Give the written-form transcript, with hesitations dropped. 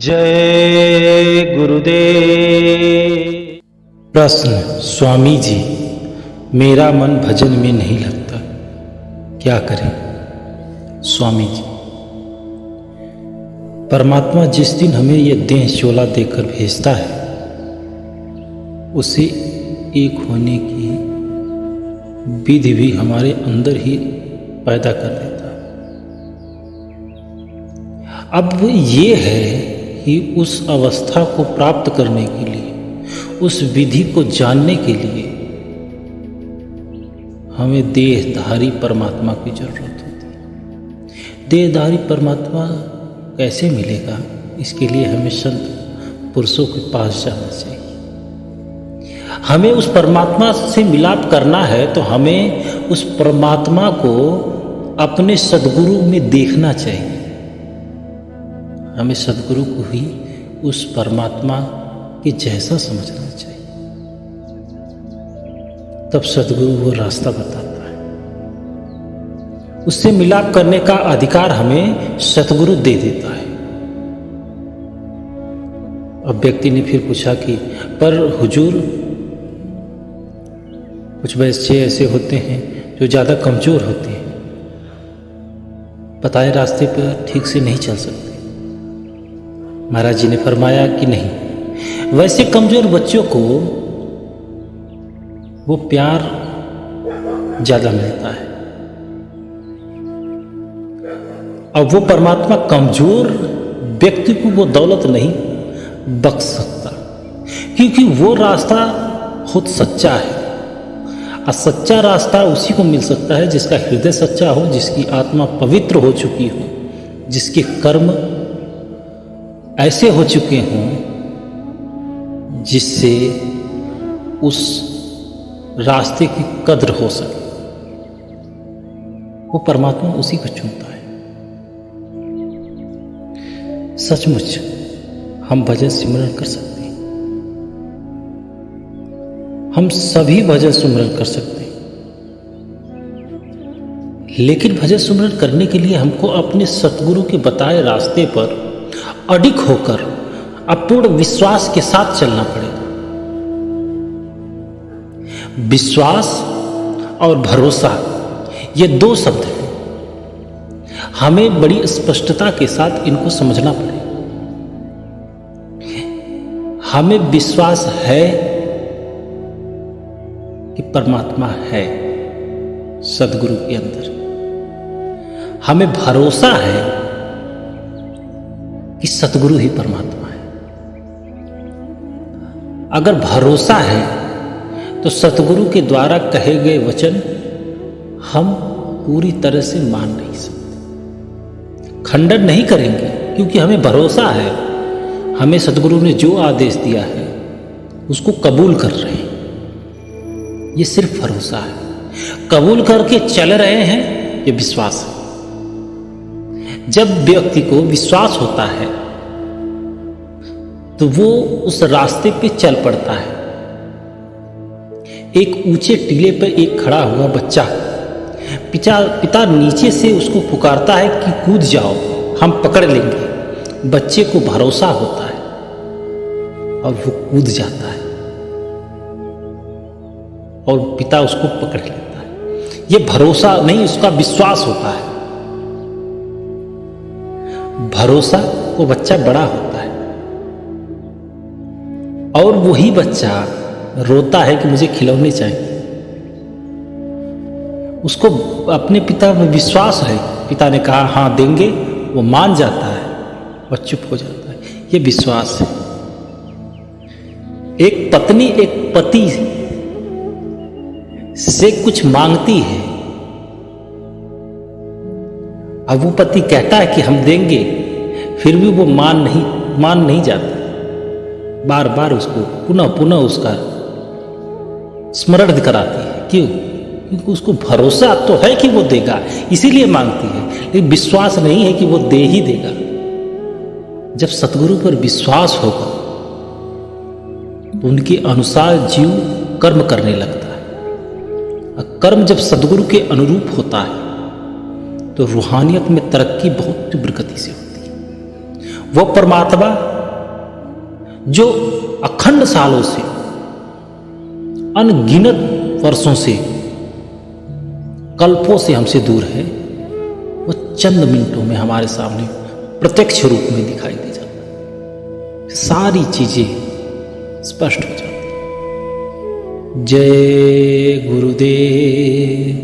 जय गुरुदेव। प्रश्न, स्वामी जी मेरा मन भजन में नहीं लगता, क्या करें? स्वामी जी, परमात्मा जिस दिन हमें यह देह चोला देकर भेजता है उसे एक होने की विधि भी हमारे अंदर ही पैदा कर देता है। अब ये है कि उस अवस्था को प्राप्त करने के लिए, उस विधि को जानने के लिए हमें देहधारी परमात्मा की जरूरत होती है। देहधारी परमात्मा कैसे मिलेगा? इसके लिए हमें संत पुरुषों के पास जाना चाहिए। हमें उस परमात्मा से मिलाप करना है तो हमें उस परमात्मा को अपने सद्गुरु में देखना चाहिए। हमें सद्गुरु को ही उस परमात्मा के जैसा समझना चाहिए, तब सद्गुरु वो रास्ता बताता है। उससे मिलाप करने का अधिकार हमें सद्गुरु दे देता है। अब व्यक्ति ने फिर पूछा कि पर हुजूर, कुछ बच्चे ऐसे होते हैं जो ज़्यादा कमज़ोर होते हैं, बताए रास्ते पर ठीक से नहीं चल सकते। महाराज जी ने फरमाया कि नहीं, वैसे कमज़ोर बच्चों को वो प्यार ज़्यादा मिलता है। अब वो परमात्मा कमज़ोर व्यक्ति को वो दौलत नहीं बख्श सकता, क्योंकि वो रास्ता खुद सच्चा है। और सच्चा रास्ता उसी को मिल सकता है जिसका हृदय सच्चा हो, जिसकी आत्मा पवित्र हो चुकी हो, जिसके कर्म ऐसे हो चुके हों जिससे उस रास्ते की कद्र हो सके। वो परमात्मा उसी को चुनता है। सचमुच हम भजन सिमरन कर सकते हैं, हम सभी भजन सिमरन कर सकते हैं, लेकिन भजन सिमरन करने के लिए हमको अपने सतगुरु के बताए रास्ते पर अडिग होकर अपूर्ण विश्वास के साथ चलना पड़ेगा। विश्वास और भरोसा, ये दो शब्द हैं, हमें बड़ी स्पष्टता के साथ इनको समझना पड़ेगा। हमें विश्वास है कि परमात्मा है सद्गुरु के अंदर। हमें भरोसा है कि सतगुरु ही परमात्मा है। अगर भरोसा है तो सतगुरु के द्वारा कहे गए वचन हम पूरी तरह से मान नहीं सकते, खंडन नहीं करेंगे, क्योंकि हमें भरोसा है। हमें सतगुरु ने जो आदेश दिया है उसको कबूल कर रहे हैं। ये सिर्फ भरोसा है, कबूल करके चल रहे हैं, ये विश्वास है। जब व्यक्ति को विश्वास होता है तो वो उस रास्ते पे चल पड़ता है। एक ऊंचे टीले पर एक खड़ा हुआ बच्चा, पिता नीचे से उसको पुकारता है कि कूद जाओ, हम पकड़ लेंगे। बच्चे को भरोसा होता है और वो कूद जाता है और पिता उसको पकड़ लेता है। ये भरोसा नहीं, उसका विश्वास होता है। भरोसा वो बच्चा बड़ा होता है और वही बच्चा रोता है कि मुझे खिलौने चाहिए। उसको अपने पिता में विश्वास है, पिता ने कहा हाँ देंगे, वो मान जाता है और चुप हो जाता है। ये विश्वास है। एक पत्नी एक पति से कुछ मांगती है, अब वो पति कहता है कि हम देंगे, फिर भी वो मान नहीं जाता। बार बार उसको पुनः पुनः उसका स्मरण कराती है। क्यों? क्योंकि उसको भरोसा तो है कि वो देगा, इसीलिए मांगती है, लेकिन विश्वास नहीं है कि वो दे ही देगा। जब सतगुरु पर विश्वास होगा तो उनके अनुसार जीव कर्म करने लगता है। और कर्म जब सतगुरु के अनुरूप होता है तो रूहानियत में तरक्की बहुत तीव्र गति से होती है। वो परमात्मा जो अखंड सालों से, अनगिनत वर्षों से, कल्पों से हमसे दूर है, वो चंद मिनटों में हमारे सामने प्रत्यक्ष रूप में दिखाई दे जाता है। सारी चीजें स्पष्ट हो जाती हैं। जय गुरुदेव।